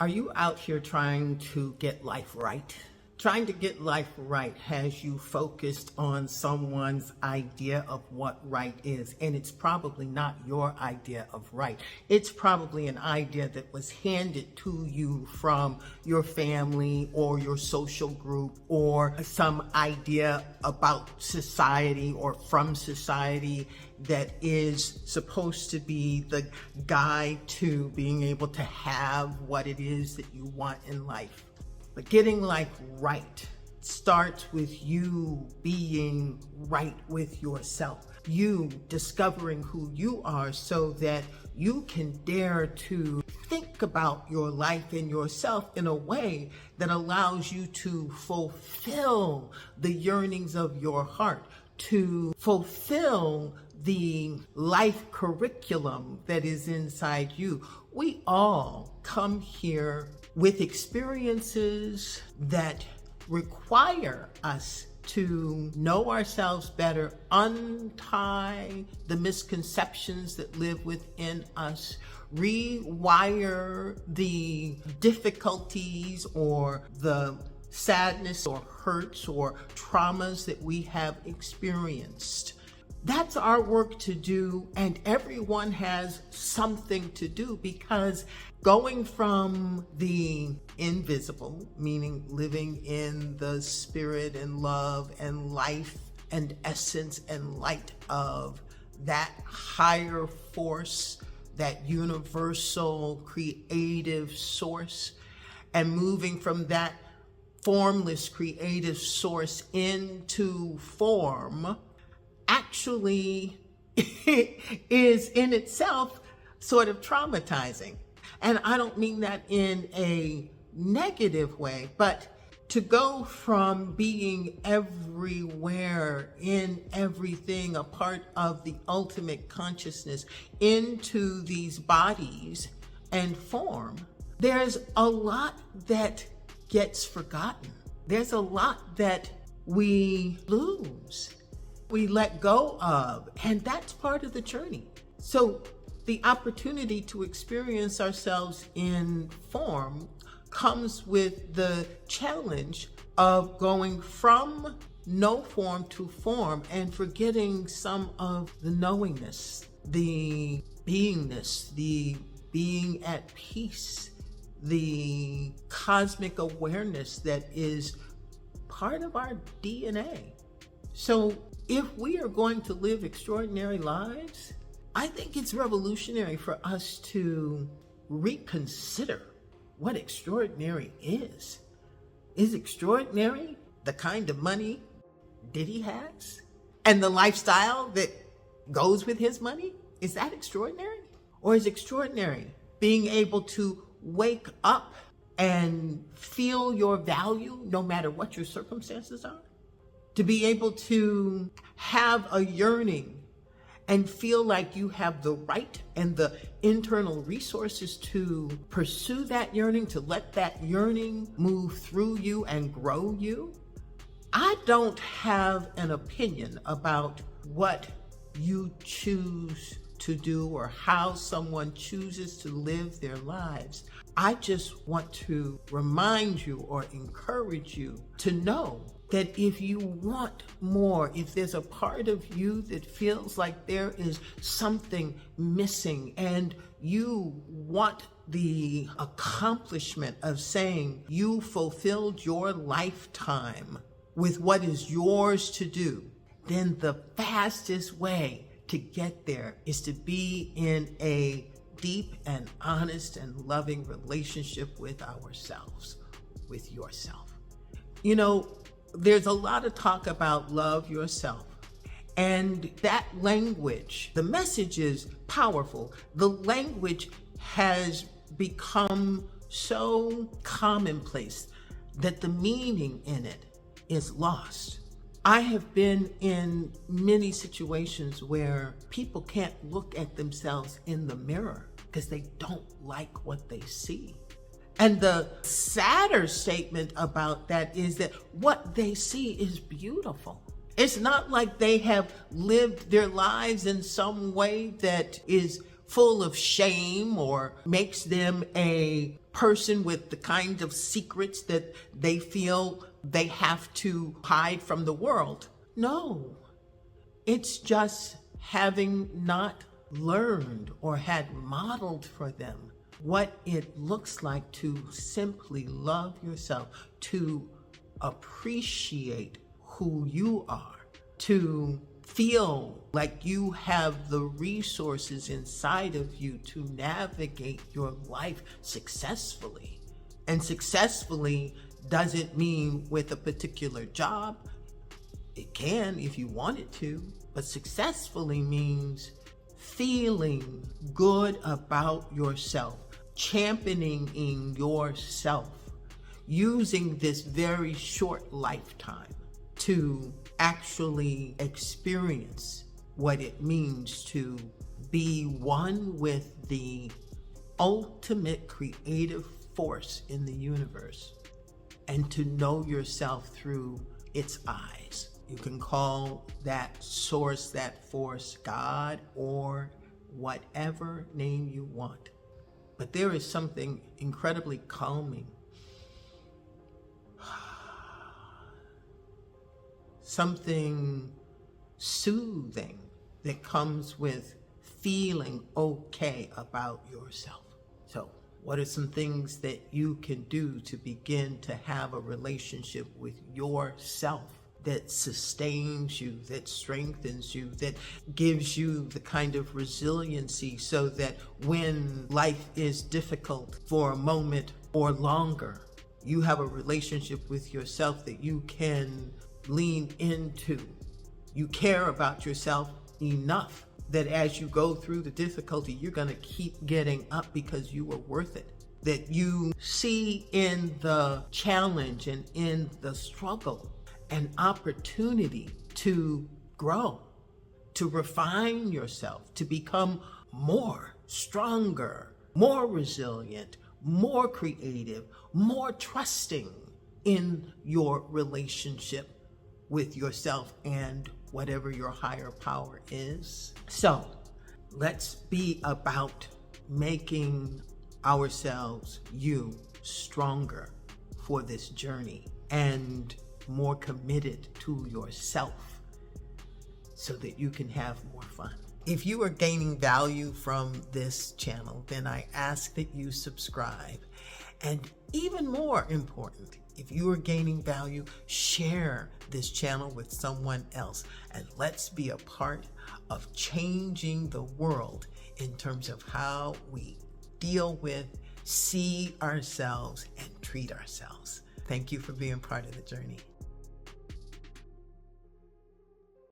Are you out here trying to get life right? Trying to get life right has you focused on someone's idea of what right is, and it's probably not your idea of right. It's probably an idea that was handed to you from your family or your social group, or some idea about society or from society that is supposed to be the guide to being able to have what it is that you want in life. But getting life right starts with you being right with yourself. You discovering who you are so that you can dare to think about your life and yourself in a way that allows you to fulfill the yearnings of your heart, to fulfill the life curriculum that is inside you. We all come here with experiences that require us to know ourselves better, untie the misconceptions that live within us, rewire the difficulties or the sadness or hurts or traumas that we have experienced. That's our work to do, and everyone has something to do, because going from the invisible, meaning living in the spirit and love and life and essence and light of that higher force, that universal creative source, and moving from that formless creative source into form, actually is in itself sort of traumatizing. And I don't mean that in a negative way, but to go from being everywhere, in everything, a part of the ultimate consciousness, into these bodies and form, there's a lot that gets forgotten. There's a lot that we lose, we let go of, and that's part of the journey. So the opportunity to experience ourselves in form comes with the challenge of going from no form to form and forgetting some of the knowingness, the beingness, the being at peace, the cosmic awareness that is part of our DNA. So if we are going to live extraordinary lives, I think it's revolutionary for us to reconsider what extraordinary is. Is extraordinary the kind of money Diddy has and the lifestyle that goes with his money? Is that extraordinary? Or is extraordinary being able to wake up and feel your value no matter what your circumstances are? To be able to have a yearning and feel like you have the right and the internal resources to pursue that yearning, to let that yearning move through you and grow you. I don't have an opinion about what you choose to do or how someone chooses to live their lives. I just want to remind you or encourage you to know that if you want more, if there's a part of you that feels like there is something missing and you want the accomplishment of saying you fulfilled your lifetime with what is yours to do, then the fastest way to get there is to be in a deep and honest and loving relationship with ourselves, with yourself. You know, there's a lot of talk about love yourself, and that language, the message is powerful. The language has become so commonplace that the meaning in it is lost. I have been in many situations where people can't look at themselves in the mirror because they don't like what they see. And the sadder statement about that is that what they see is beautiful. It's not like they have lived their lives in some way that is full of shame or makes them a person with the kind of secrets that they feel they have to hide from the world. No, it's just having not learned or had modeled for them what it looks like to simply love yourself, to appreciate who you are, to feel like you have the resources inside of you to navigate your life successfully. And successfully doesn't mean with a particular job. It can if you want it to, but successfully means feeling good about yourself, championing yourself, using this very short lifetime to actually experience what it means to be one with the ultimate creative force in the universe and to know yourself through its eyes. You can call that source, that force, God, or whatever name you want. But there is something incredibly calming, something soothing that comes with feeling okay about yourself. So, what are some things that you can do to begin to have a relationship with yourself that sustains you, that strengthens you, that gives you the kind of resiliency so that when life is difficult for a moment or longer, you have a relationship with yourself that you can lean into. You care about yourself enough that as you go through the difficulty, you're going to keep getting up because you are worth it. That you see in the challenge and in the struggle an opportunity to grow, to refine yourself, to become more stronger, more resilient, more creative, more trusting in your relationship with yourself and whatever your higher power is. So let's be about making ourselves, you, stronger for this journey and more committed to yourself so that you can have more fun. If you are gaining value from this channel, then I ask that you subscribe. And even more important, if you are gaining value, share this channel with someone else. And let's be a part of changing the world in terms of how we deal with, see ourselves, and treat ourselves. Thank you for being part of the journey.